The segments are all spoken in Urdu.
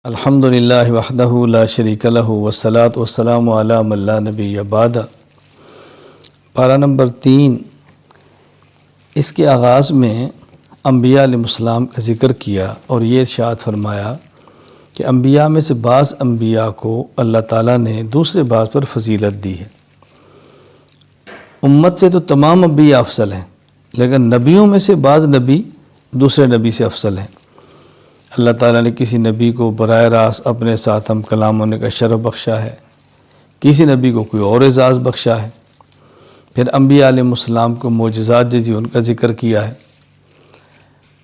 الحمدللہ وحدہ لا شریک لہ والصلاة والسلام علی من لا نبی بعد۔ پارہ نمبر 3، اس کے آغاز میں انبیاء علیہ السلام کا ذکر کیا اور یہ ارشاد فرمایا کہ انبیاء میں سے بعض انبیاء کو اللہ تعالیٰ نے دوسرے بعض پر فضیلت دی ہے۔ امت سے تو تمام انبیاء افضل ہیں، لیکن نبیوں میں سے بعض نبی دوسرے نبی سے افضل ہیں۔ اللہ تعالیٰ نے کسی نبی کو براہ راست اپنے ساتھ ہم کلام ہونے کا شرف بخشا ہے، کسی نبی کو کوئی اور اعزاز بخشا ہے۔ پھر انبیاء علیہ السلام کو معجزات جیسی ان کا ذکر کیا ہے۔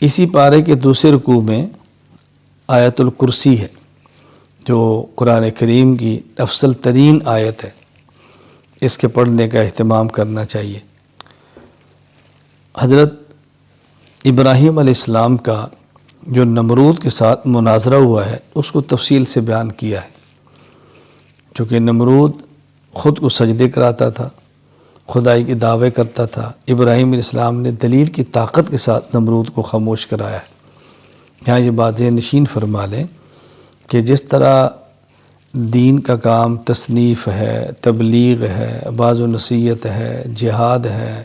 اسی پارے کے دوسرے رکوع میں آیت الکرسی ہے، جو قرآن کریم کی افضل ترین آیت ہے۔ اس کے پڑھنے کا اہتمام کرنا چاہیے۔ حضرت ابراہیم علیہ السلام کا جو نمرود کے ساتھ مناظرہ ہوا ہے، اس کو تفصیل سے بیان کیا ہے۔ چونکہ نمرود خود کو سجدے کراتا تھا، خدائی کے دعوے کرتا تھا، ابراہیم علیہ السلام نے دلیل کی طاقت کے ساتھ نمرود کو خاموش کرایا ہے۔ یہاں یہ بات ذہن نشین فرما لیں کہ جس طرح دین کا کام تصنیف ہے، تبلیغ ہے، وعظ و نصیحت ہے، جہاد ہے،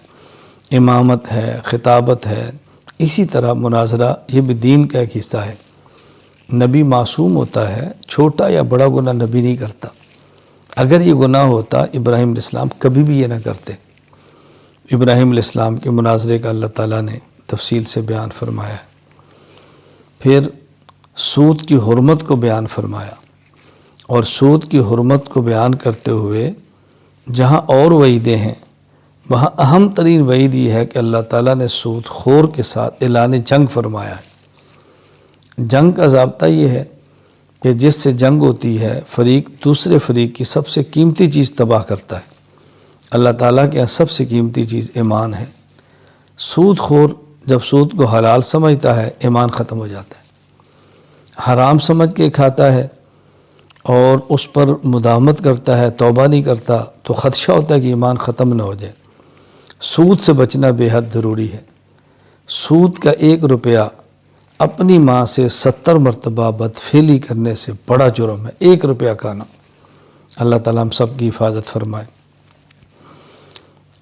امامت ہے، خطابت ہے، اسی طرح مناظرہ یہ بھی دین کا ایک حصہ ہے۔ نبی معصوم ہوتا ہے، چھوٹا یا بڑا گناہ نبی نہیں کرتا۔ اگر یہ گناہ ہوتا ابراہیم علیہ السلام کبھی بھی یہ نہ کرتے۔ ابراہیم علیہ السلام کے مناظرے کا اللہ تعالیٰ نے تفصیل سے بیان فرمایا ہے۔ پھر سود کی حرمت کو بیان فرمایا، اور سود کی حرمت کو بیان کرتے ہوئے جہاں اور وعیدیں ہیں، وہاں اہم ترین وعید یہ ہے کہ اللہ تعالیٰ نے سود خور کے ساتھ اعلان جنگ فرمایا ہے۔ جنگ کا ضابطہ یہ ہے کہ جس سے جنگ ہوتی ہے، فریق دوسرے فریق کی سب سے قیمتی چیز تباہ کرتا ہے۔ اللہ تعالیٰ کے یہاں سب سے قیمتی چیز ایمان ہے۔ سود خور جب سود کو حلال سمجھتا ہے، ایمان ختم ہو جاتا ہے۔ حرام سمجھ کے کھاتا ہے اور اس پر مداومت کرتا ہے، توبہ نہیں کرتا، تو خدشہ ہوتا ہے کہ ایمان ختم نہ ہو جائے۔ سود سے بچنا بے حد ضروری ہے۔ سود کا 1 روپیہ اپنی ماں سے 70 مرتبہ بدفعلی کرنے سے بڑا جرم ہے۔ 1 روپیہ کھانا۔ اللہ تعالیٰ ہم سب کی حفاظت فرمائے۔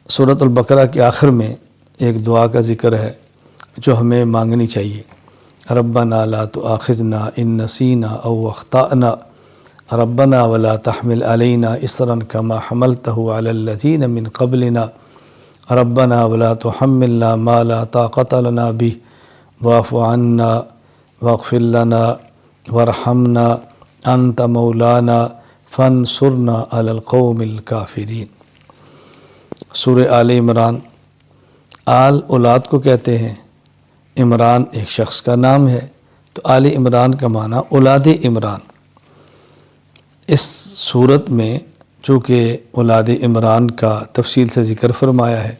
سورۃ البقرہ کے آخر میں ایک دعا کا ذکر ہے جو ہمیں مانگنی چاہیے۔ ربنا لا تؤاخذنا ان نسینا او اخطأنا ربنا ولا تحمل علینا اصرا کما حملته علی الذین من قبلنا ربنا ولا تحملنا ما لا طاقت لنا به واعف عنا واغفر لنا وارحمنا انت مولانا فانصرنا علی القوم الکافرین۔ سورہ آل عمران۔ آل اولاد کو کہتے ہیں، عمران ایک شخص کا نام ہے، تو آل عمران کا معنی اولاد عمران۔ اس صورت میں چونکہ اولاد عمران کا تفصیل سے ذکر فرمایا ہے،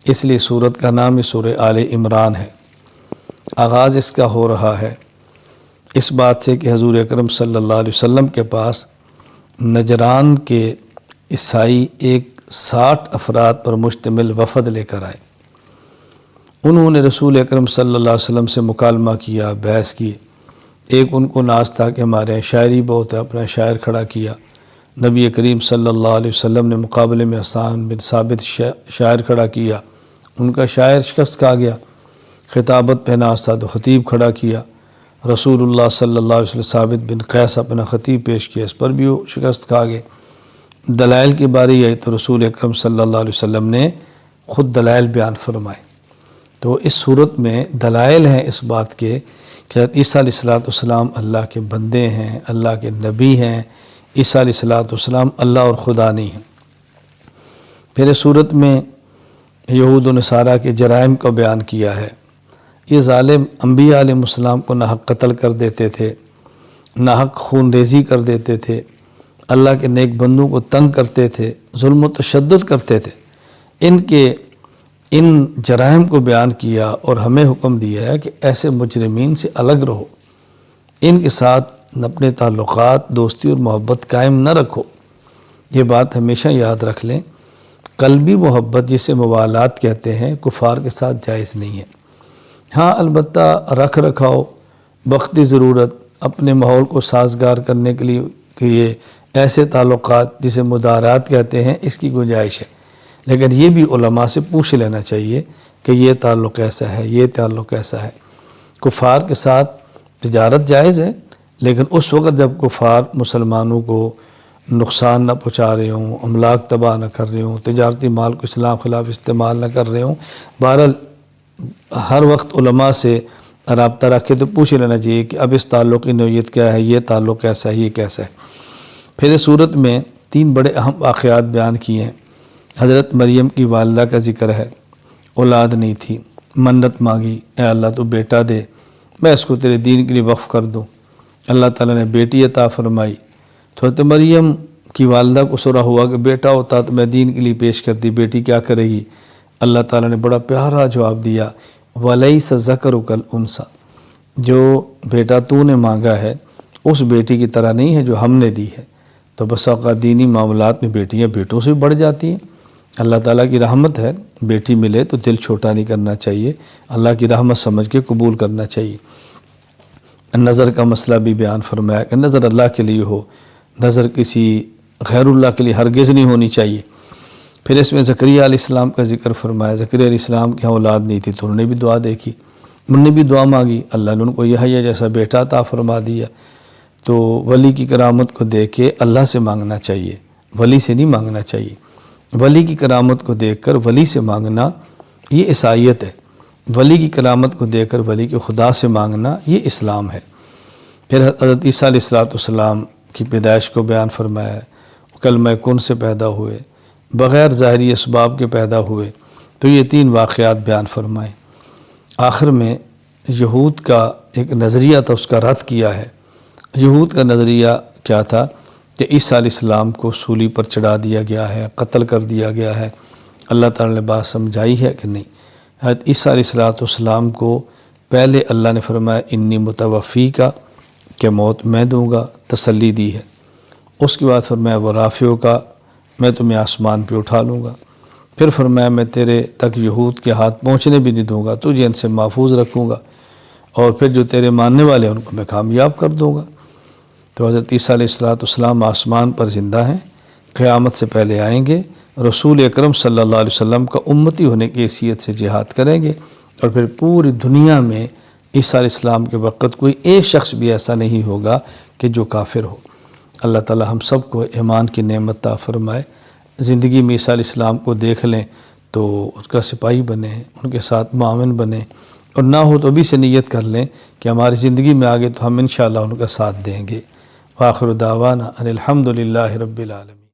اس لیے سورت کا نام سورہ آل عمران ہے۔ آغاز اس کا ہو رہا ہے اس بات سے کہ حضور اکرم صلی اللہ علیہ وسلم کے پاس نجران کے عیسائی ایک 60 افراد پر مشتمل وفد لے کر آئے۔ انہوں نے رسول اکرم صلی اللہ علیہ وسلم سے مکالمہ کیا، بحث کی۔ ایک ان کو ناز تھا کہ ہمارے یہاں شاعری بہت ہے، اپنا شاعر کھڑا کیا۔ نبی کریم صلی اللہ علیہ وسلم نے مقابلے میں حسان بن ثابت شاعر کھڑا کیا، ان کا شاعر شکست کھا گیا۔ خطابت پہ ناز تھا تو خطیب کھڑا کیا۔ رسول اللہ صلی اللہ علیہ وسلم ثابت بن قیس اپنا خطیب پیش کیا، اس پر بھی وہ شکست کھا گئے۔ دلائل کی باری آئی تو رسول اکرم صلی اللہ علیہ وسلم نے خود دلائل بیان فرمائے۔ تو اس صورت میں دلائل ہیں اس بات کے کہ عیسیٰ علیہ السلام اللہ کے بندے ہیں، اللہ کے نبی ہیں۔ عیسیٰ علیہ السلام اللہ اور خدا نہیں ہیں۔ پھر اس صورت میں یہود و نصارہ کے جرائم کو بیان کیا ہے۔ یہ ظالم انبیاء علیہ السلام کو ناحق قتل کر دیتے تھے، ناحق خون ریزی کر دیتے تھے، اللہ کے نیک بندوں کو تنگ کرتے تھے، ظلم و تشدد کرتے تھے۔ ان جرائم کو بیان کیا اور ہمیں حکم دیا ہے کہ ایسے مجرمین سے الگ رہو، ان کے ساتھ اپنے تعلقات، دوستی اور محبت قائم نہ رکھو۔ یہ بات ہمیشہ یاد رکھ لیں، قلبی محبت جسے موالات کہتے ہیں، کفار کے ساتھ جائز نہیں ہے۔ ہاں البتہ رکھ رکھاؤ، وقتی ضرورت، اپنے ماحول کو سازگار کرنے کے لیے کہ یہ ایسے تعلقات جسے مدارات کہتے ہیں اس کی گنجائش ہے، لیکن یہ بھی علماء سے پوچھ لینا چاہیے کہ یہ تعلق کیسا ہے، یہ تعلق کیسا ہے۔ کفار کے ساتھ تجارت جائز ہے، لیکن اس وقت جب کفار مسلمانوں کو نقصان نہ پہنچا رہے ہوں، املاک تباہ نہ کر رہے ہوں، تجارتی مال کو اسلام خلاف استعمال نہ کر رہے ہوں، بہرحال ہر وقت علماء سے رابطہ رکھے تو پوچھ لینا چاہیے کہ اب اس تعلق کی نوعیت کیا ہے، یہ تعلق کیسا ہے، یہ کیسا ہے۔ پھر اس صورت میں 3 بڑے اہم واقعات بیان کیے ہیں۔ حضرت مریم کی والدہ کا ذکر ہے، اولاد نہیں تھی، منت مانگی، اے اللہ تو بیٹا دے، میں اس کو تیرے دین کے لیے وقف کر دوں۔ اللہ تعالیٰ نے بیٹی عطا فرمائی، تو حضرت مریم کی والدہ کو سورہ ہوا کہ بیٹا ہوتا تو میں دین کے لیے پیش کرتی، بیٹی کیا کرے گی؟ اللہ تعالیٰ نے بڑا پیارا جواب دیا، وَلَيْسَ الذَّكَرُ كَالْأُنثىٰ، جو بیٹا تو نے مانگا ہے اس بیٹی کی طرح نہیں ہے جو ہم نے دی ہے۔ تو بس اوقات دینی معاملات میں بیٹیاں بیٹوں سے بڑھ جاتی ہیں۔ اللہ تعالیٰ کی رحمت ہے، بیٹی ملے تو دل چھوٹا نہیں کرنا چاہیے، اللہ کی رحمت سمجھ کے قبول کرنا چاہیے۔ نظر کا مسئلہ بھی بیان فرمایا کہ نظر اللہ کے لیے ہو، نظر کسی غیر اللہ کے لیے ہرگز نہیں ہونی چاہیے۔ پھر اس میں زکریا علیہ السلام کا ذکر فرمایا، زکریا علیہ السلام کی اولاد نہیں تھی تو انہوں نے بھی دعا دیکھی، انہوں نے بھی دعا مانگی، اللہ نے ان کو یحییٰ جیسا بیٹا عطا فرما دیا۔ تو ولی کی کرامت کو دیکھ کے اللہ سے مانگنا چاہیے، ولی سے نہیں مانگنا چاہیے۔ ولی کی کرامت کو دیکھ کر ولی سے مانگنا یہ عیسائیت ہے، ولی کی کرامت کو دیکھ کر ولی کے خدا سے مانگنا یہ اسلام ہے۔ پھر حضرت عیسیٰ علیہ السلام کی پیدائش کو بیان فرمایا، کلمہ کن سے پیدا ہوئے، بغیر ظاہری اسباب کے پیدا ہوئے، تو یہ 3 واقعات بیان فرمائے۔ آخر میں یہود کا ایک نظریہ تھا، اس کا رد کیا ہے۔ یہود کا نظریہ کیا تھا کہ عیسیٰ علیہ السلام کو سولی پر چڑھا دیا گیا ہے، قتل کر دیا گیا ہے۔ اللہ تعالیٰ نے بات سمجھائی ہے کہ نہیں، حضرت عیسیٰ علیہ السلام کو پہلے اللہ نے فرمایا انی متوفی کا، کہ موت میں دوں گا، تسلی دی ہے۔ اس کے بعد فرمایا وہ رافعوں کا، میں تمہیں آسمان پہ اٹھا لوں گا۔ پھر فرمایا میں تیرے تک یہود کے ہاتھ پہنچنے بھی نہیں دوں گا، تجھے ان سے محفوظ رکھوں گا، اور پھر جو تیرے ماننے والے ہیں ان کو میں کامیاب کر دوں گا۔ تو حضرت عیسیٰ علیہ السلام آسمان پر زندہ ہیں، قیامت سے پہلے آئیں گے، رسول اکرم صلی اللہ علیہ وسلم کا امتی ہونے کی حیثیت سے جہاد کریں گے، اور پھر پوری دنیا میں عیسیٰ علیہ السلام کے وقت کوئی ایک شخص بھی ایسا نہیں ہوگا کہ جو کافر ہو۔ اللہ تعالی ہم سب کو ایمان کی نعمت عطا فرمائے، زندگی میں عیسیٰ علیہ السلام کو دیکھ لیں تو اس کا سپاہی بنیں، ان کے ساتھ معاون بنیں، اور نہ ہو تو ابھی سے نیت کر لیں کہ ہماری زندگی میں آگے تو ہم انشاءاللہ ان کا ساتھ دیں گے۔ وآخر دعوانا ان الحمد للہ رب العالمین۔